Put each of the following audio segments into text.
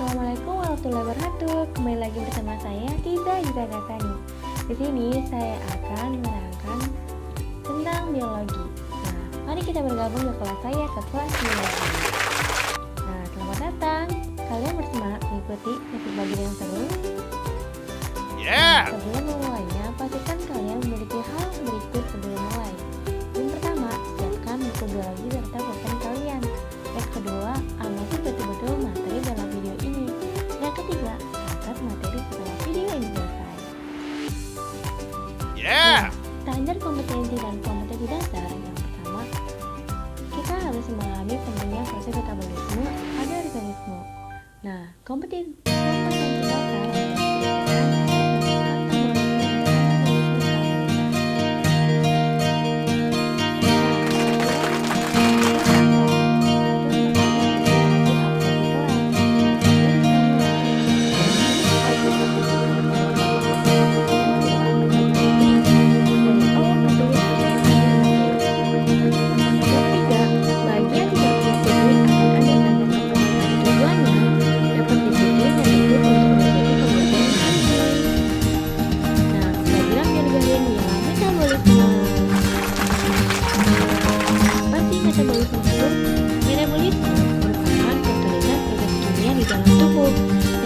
Assalamualaikum warahmatullahi wabarakatuh. Kembali lagi bersama saya Tiza Yudagatani. Di sini saya akan menerangkan tentang biologi. Nah, mari kita bergabung ke kelas saya ke kelas biologi. Nah, selamat datang. Kalian bersemangat mengikuti topik bagi yang seru? Yeah. Sebelum memulainya, pastikan kalian memiliki hal berikut sebelum mulai. Yang pertama, siapkan buku biologi serta pulpen kalian. Yang kedua, amati betul-betul materi dalam video ini. Yang ketiga, catat materi setelah video ini selesai. Yeah. Standar kompetensi dan kompetensi dasar. Yang pertama, kita harus memahami pentingnya proses metabolisme pada organisme. Nah, kompetensi dasar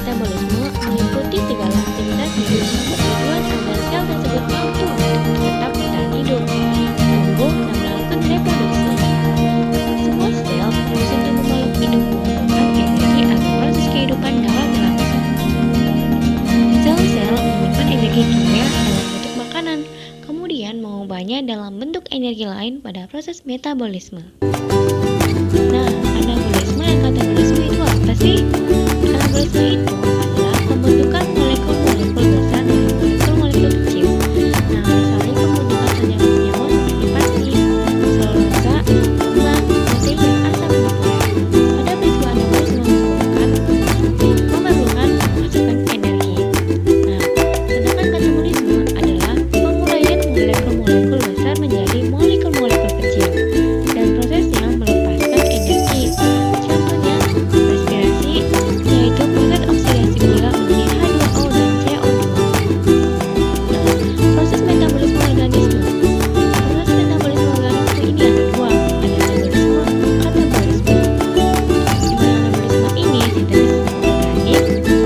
metabolisme meliputi segala aktivitas hidup bertujuan agar sel tersebut mampu untuk tetap bertahan hidup, tumbuh, dan melakukan reproduksi. Semua sel, termasuk tubuh makhluk hidup, membutuhkan energi agar proses kehidupan dapat berlangsung. Sel-sel menyimpan energi kimia dalam bentuk makanan, kemudian mengubahnya dalam bentuk energi lain pada proses metabolisme. Nah, anabolisme dan katabolisme itu apa sih? Anabolisme itu adalah pembentukan molekul-molekul besar dari molekul-molekul kecil. Nah, misalnya pembentukan senyawa seperti plastik, selulosa, lemak, protein, dan asam nukleik. Pada peristiwa anabolisme memerlukan pemasukan energi. Nah, sedangkan katabolisme adalah pemuraian molekul-molekul besar menjadi molekul-molekul kecil dan prosesnya melepaskan energi. Contohnya respirasi, yaitu proses oksidasi gula menjadi H2O dan CO2. Nah, proses metabolisme organisme. Proses metabolisme organisme ini ada dua, ada anabolisme, katabolisme. Di mana anabolisme ini sintesis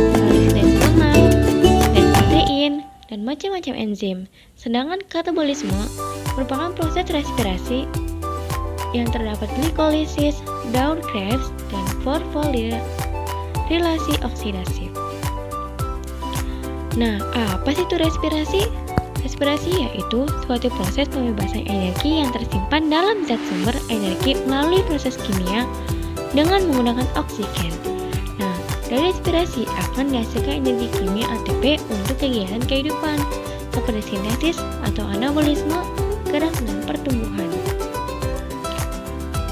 organik, sintesis lemak, sintesis protein, dan macam-macam enzim. Sedangkan katabolisme merupakan proses respirasi yang terdapat glikolisis, Down-Krebs, dan fosforilasi oksidasi. Nah, apa sih itu respirasi? Respirasi yaitu suatu proses pembebasan energi yang tersimpan dalam zat sumber energi melalui proses kimia dengan menggunakan oksigen. Nah, dari respirasi akan dihasilkan energi kimia ATP untuk kegiatan kehidupan seperti sintesis atau anabolisme, gerak, dan pertumbuhan.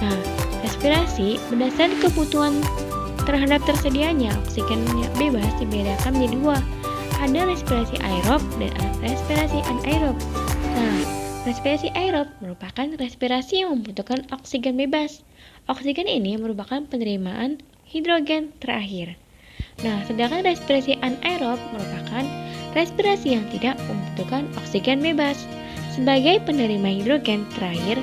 Nah, respirasi berdasarkan kebutuhan terhadap tersedianya oksigen yang bebas dibedakan menjadi dua. Ada respirasi aerob dan respirasi anaerob. Nah, respirasi aerob merupakan respirasi yang membutuhkan oksigen bebas. Oksigen ini merupakan penerimaan hidrogen terakhir. Nah, sedangkan respirasi anaerob merupakan respirasi yang tidak membutuhkan oksigen bebas. Sebagai penerima hidrogen terakhir,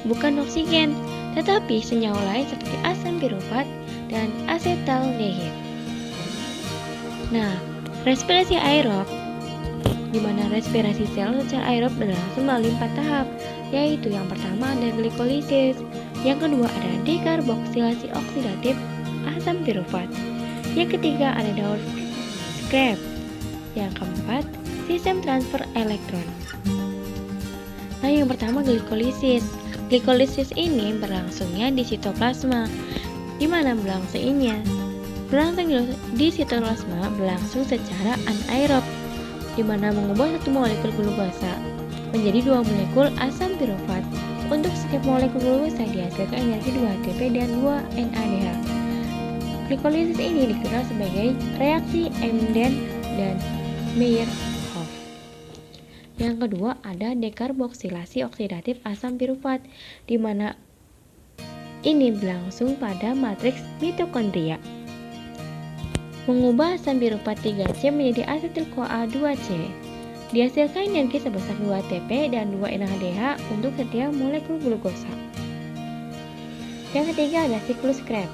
bukan oksigen, tetapi senyawa lain seperti asam pirufat dan asetaldehid. Nah, respirasi aerob, di mana respirasi sel secara aerob berlangsung melalui 4 tahap, yaitu yang pertama ada glikolisis, yang kedua ada dekarboksilasi oksidatif asam pirufat, yang ketiga ada Down-Krebs, yang keempat sistem transfer elektron. Nah, yang pertama glikolisis. Glikolisis ini berlangsungnya di sitoplasma. Di mana berlangsungnya? Berlangsung di sitoplasma berlangsung secara anaerob, di mana mengubah satu molekul glukosa menjadi 2 molekul asam pirufat. Untuk setiap molekul glukosa dihasilkan energi 2 ATP dan 2 NADH. Glikolisis ini dikenal sebagai reaksi Emden dan Mayer-Hof. Yang kedua ada dekarboksilasi oksidatif asam pirufat, di mana ini berlangsung pada matriks mitokondria. mengubah asam piruvat 3C menjadi asetil-CoA 2C. Dihasilkan energi sebesar 2 ATP dan 2 NADH untuk setiap molekul glukosa. Yang ketiga ada siklus Krebs.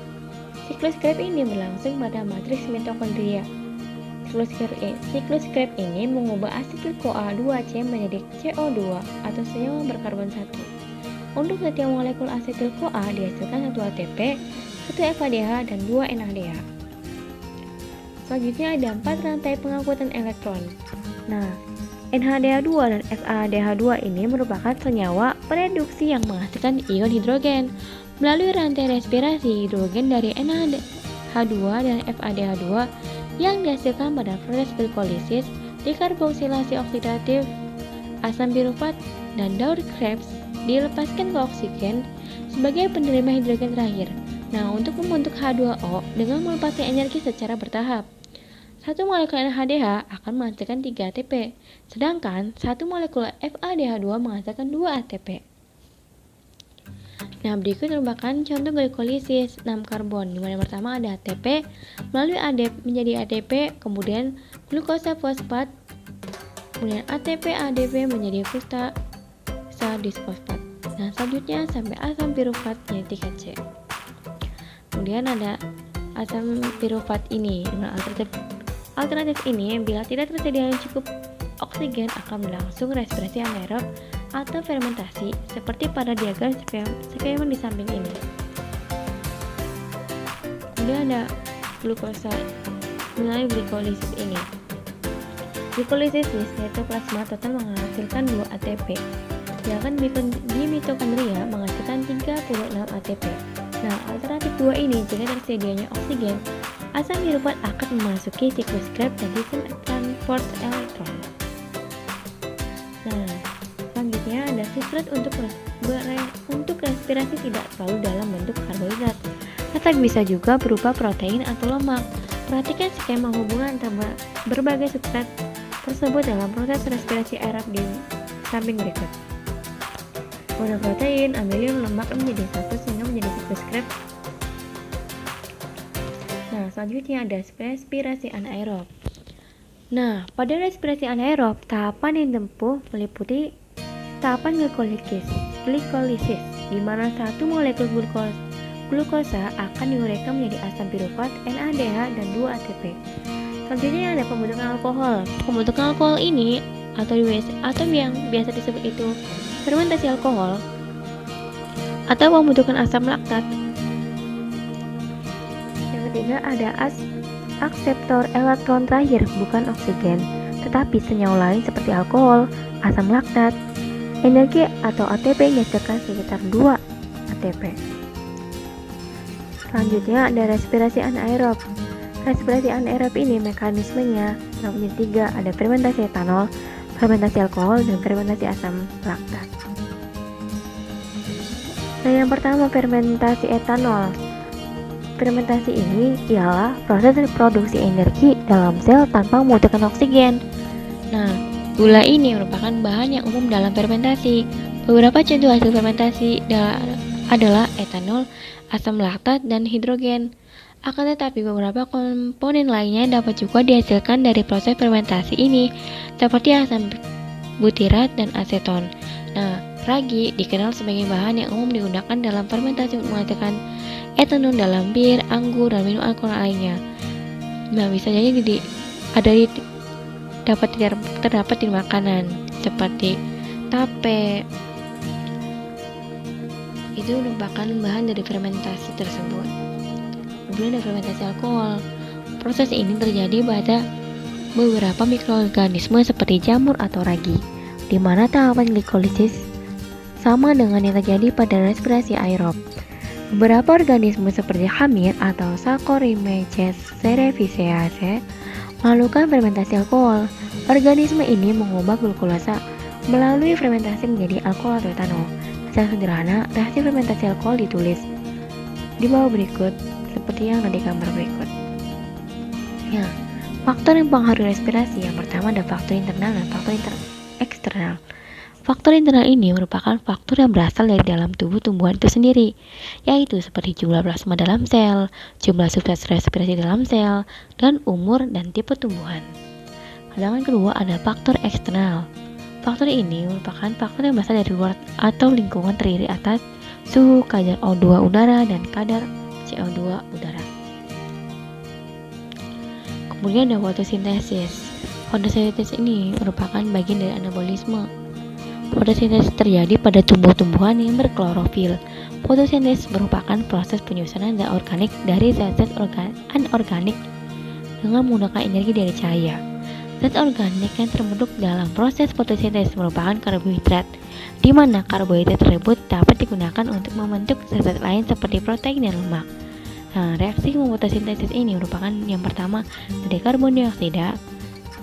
Siklus Krebs ini berlangsung pada matriks mitokondria. Siklus Krebs ini mengubah asetil-CoA 2C menjadi CO2 atau senyawa berkarbon 1. Untuk setiap molekul asetil-CoA dihasilkan 1 ATP, 1 FADH, dan 2 NADH. Selanjutnya ada 4 rantai pengangkutan elektron. Nah, NHDH2 dan FADH2 ini merupakan senyawa pereduksi yang menghasilkan ion hidrogen. Melalui rantai respirasi hidrogen dari NHDH2 dan FADH2 yang dihasilkan pada proses glikolisis, dekarboksilasi oksidatif, asam piruvat, dan daur Krebs dilepaskan ke oksigen sebagai penerima hidrogen terakhir. Nah, untuk membentuk H2O dengan melepaskan energi secara bertahap. Satu molekul NHDH akan menghasilkan 3 ATP, sedangkan satu molekul FADH2 menghasilkan 2 ATP. Nah, berikut merupakan contoh glikolisis 6 karbon, di mana pertama ada ATP, melalui ADP menjadi ATP, kemudian glukosa fosfat, kemudian ATP ADP menjadi fruktasa disfosfat. Nah, selanjutnya sampai asam piruvat menjadi 3C. Kemudian ada asam piruvat ini. Nah, alternatif ini bila tidak tersedia cukup oksigen akan berlangsung respirasi anaerob atau fermentasi seperti pada diagram skema di samping ini. Kemudian ada glukosa melalui glikolisis ini. Glikolisis di sitoplasma total menghasilkan 2 ATP, sedangkan di mitokondria menghasilkan 36 ATP. Nah, alternatif 2 ini jika tersedianya oksigen, asam piruvat akan memasuki siklus Krebs dan sistem transport elektron. Nah, selanjutnya ada secret untuk respirasi tidak selalu dalam bentuk karbohidrat, tetapi bisa juga berupa protein atau lemak. Perhatikan skema hubungan antara berbagai substrat tersebut dalam proses respirasi aerob di samping berikut. Monoprotein, amilin, lemak menjadi satu sehingga menjadi siklus Krebs. Nah, selanjutnya ada respirasi anaerob. Nah, pada respirasi anaerob, tahapan yang ditempuh meliputi tahapan glikolisis, di mana satu molekul glukosa akan diuraikan menjadi asam piruvat, NADH, dan 2 ATP. Selanjutnya ada pembentukan alkohol. Pembentukan alkohol ini atau yang biasa disebut itu fermentasi alkohol atau pembentukan asam laktat. Yang ketiga ada akseptor elektron terakhir, bukan oksigen, tetapi senyawa lain seperti alkohol, asam laktat. Energi atau ATP dihasilkan sekitar 2 ATP. Selanjutnya ada respirasi anaerob. Respirasi anaerob ini mekanismenya menjadi 3, ada fermentasi etanol, fermentasi alkohol, dan fermentasi asam laktat. Nah, yang pertama fermentasi etanol. Fermentasi ini ialah proses produksi energi dalam sel tanpa membutuhkan oksigen. Nah, gula ini merupakan bahan yang umum dalam fermentasi. Beberapa contoh hasil fermentasi adalah etanol, asam laktat, dan hidrogen. Akan tetapi beberapa komponen lainnya dapat juga dihasilkan dari proses fermentasi ini, seperti asam butirat dan aseton. Nah, ragi dikenal sebagai bahan yang umum digunakan dalam fermentasi untuk menghasilkan etanol dalam bir, anggur, dan minum alkohol lainnya. Nah, bisa jadi terdapat di makanan seperti tape. Itu merupakan bahan dari fermentasi tersebut. Kemudian ada fermentasi alkohol. Proses ini terjadi pada beberapa mikroorganisme seperti jamur atau ragi, di mana tahapan glikolisis sama dengan yang terjadi pada respirasi aerob. Beberapa organisme seperti hamir atau Saccharomyces cerevisiae melakukan fermentasi alkohol. Organisme ini mengubah glukosa melalui fermentasi menjadi alkohol atau etanol. Secara sederhana, reaksi fermentasi alkohol ditulis di bawah berikut seperti yang ada di gambar berikut. Ya, faktor yang mempengaruhi respirasi yang pertama ada faktor internal dan faktor eksternal. Faktor internal ini merupakan faktor yang berasal dari dalam tubuh tumbuhan itu sendiri, yaitu seperti jumlah plasma dalam sel, jumlah substrat respirasi dalam sel, dan umur dan tipe tumbuhan. Pandangan kedua ada faktor eksternal. Faktor ini merupakan faktor yang berasal dari luar atau lingkungan terdiri atas suhu, kadar O2 udara, dan kadar CO2 udara. Kemudian ada fotosintesis. Fotosintesis ini merupakan bagian dari anabolisme. Fotosintesis terjadi pada tumbuh-tumbuhan yang berklorofil. Fotosintesis merupakan proses penyusunan zat organik dari zat-zat anorganik dengan menggunakan energi dari cahaya. Zat organik yang terbentuk dalam proses fotosintesis merupakan karbohidrat, di mana karbohidrat tersebut dapat digunakan untuk membentuk zat-zat lain seperti protein dan lemak. Nah, reaksi fotosintesis ini merupakan yang pertama dari karbon dioksida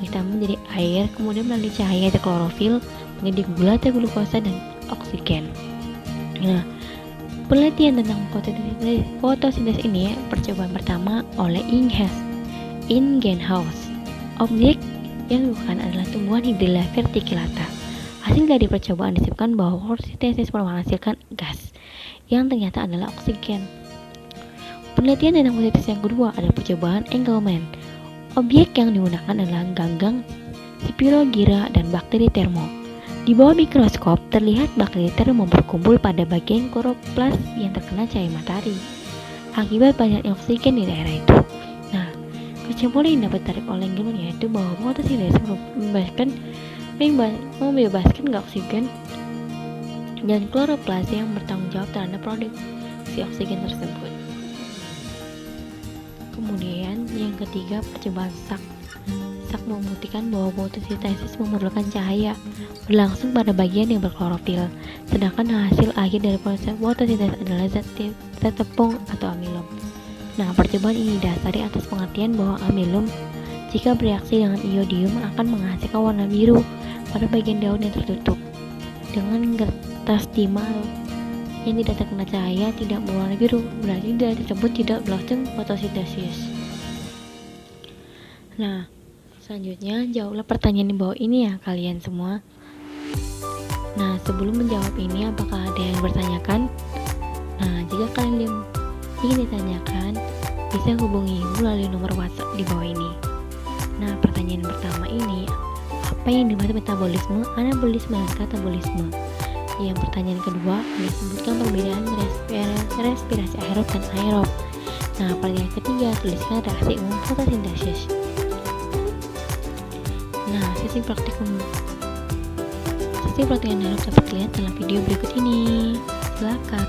ditambah menjadi air, kemudian melalui cahaya atau klorofil menjadi gula atau glukosa dan oksigen. Nah, penelitian tentang fotosintesis ini percobaan pertama oleh Ingenhousz. Objek yang dilakukan adalah tumbuhan Hydrilla verticillata. Hasil dari percobaan disebutkan bahwa fotosintesis menghasilkan gas yang ternyata adalah oksigen. Penelitian tentang fotosintesis yang kedua adalah percobaan Engelmann. Objek yang digunakan adalah ganggang, Spirogyra, dan bakteri termo. Di bawah mikroskop terlihat bakteri termo berkumpul pada bagian kloroplas yang terkena cahaya matahari akibat banyaknya oksigen di daerah itu. Nah, kesimpulan yang dapat ditarik oleh Engelmann yaitu bahwa fotosintesis membebaskan oksigen dan kloroplas yang bertanggung jawab terhadap produksi oksigen tersebut. Kemudian yang ketiga percobaan Sachs membuktikan bahwa fotosintesis memerlukan cahaya berlangsung pada bagian yang berklorofil, sedangkan hasil akhir dari proses fotosintesis adalah zat tepung atau amilum. Nah, percobaan ini didasari atas pengertian bahwa amilum jika bereaksi dengan iodium akan menghasilkan warna biru pada bagian daun yang tertutup, dengan kertas timah yang tidak terkena cahaya tidak berwarna biru, berarti daun tersebut tidak berlangsung fotosintesis. Nah, selanjutnya jawablah pertanyaan di bawah ini ya kalian semua. Nah, sebelum menjawab ini apakah ada yang bertanyakan? Nah, jika kalian ingin ditanyakan, bisa hubungi ibu melalui nomor WhatsApp di bawah ini. Nah, pertanyaan pertama ini, apa yang dimaksud metabolisme, anabolisme, dan katabolisme? Yang pertanyaan kedua, disebutkan perbedaan respirasi aerob dan aerob. Nah, pertanyaan ketiga, tuliskan reaksi umum fotosintesis. Nah, sesi praktikum aerob dapat dilihat dalam video berikut ini. Silakan.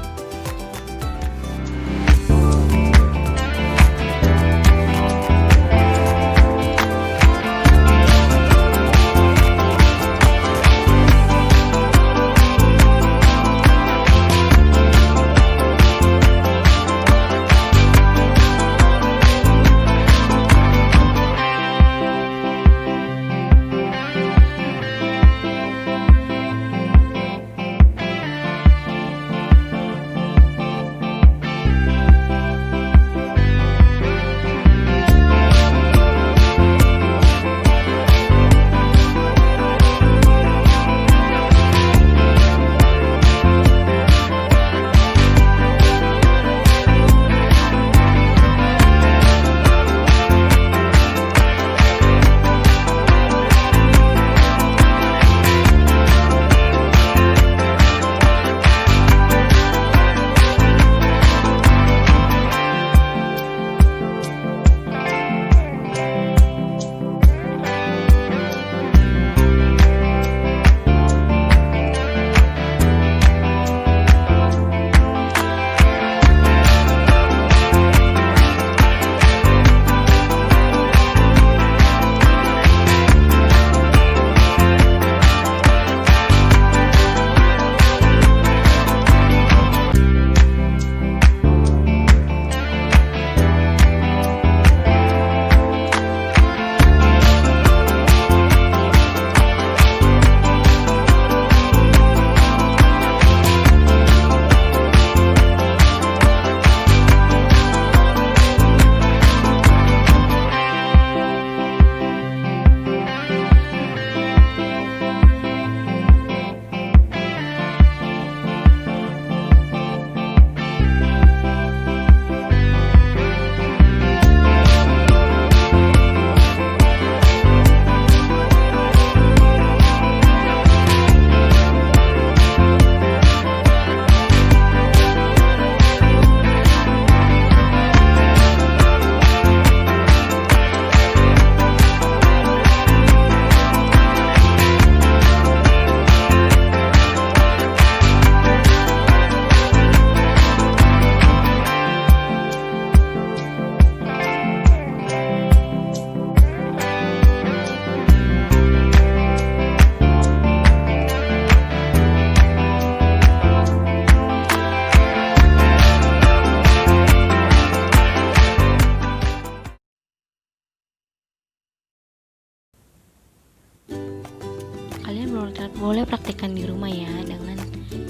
boleh praktikkan di rumah ya, dengan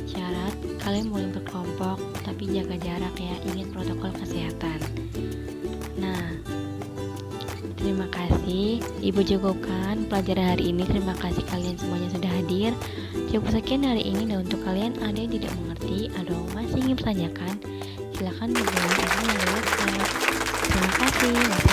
syarat kalian boleh berkelompok tapi jaga jarak ya, ingat protokol kesehatan. Nah, terima kasih Ibu cukupkan pelajaran hari ini. Terima kasih kalian semuanya sudah hadir. Cukup sekian hari ini, dan untuk kalian ada yang tidak mengerti atau masih ingin bertanyakan, silakan hubungi Ibu melalui WhatsApp. Terima kasih.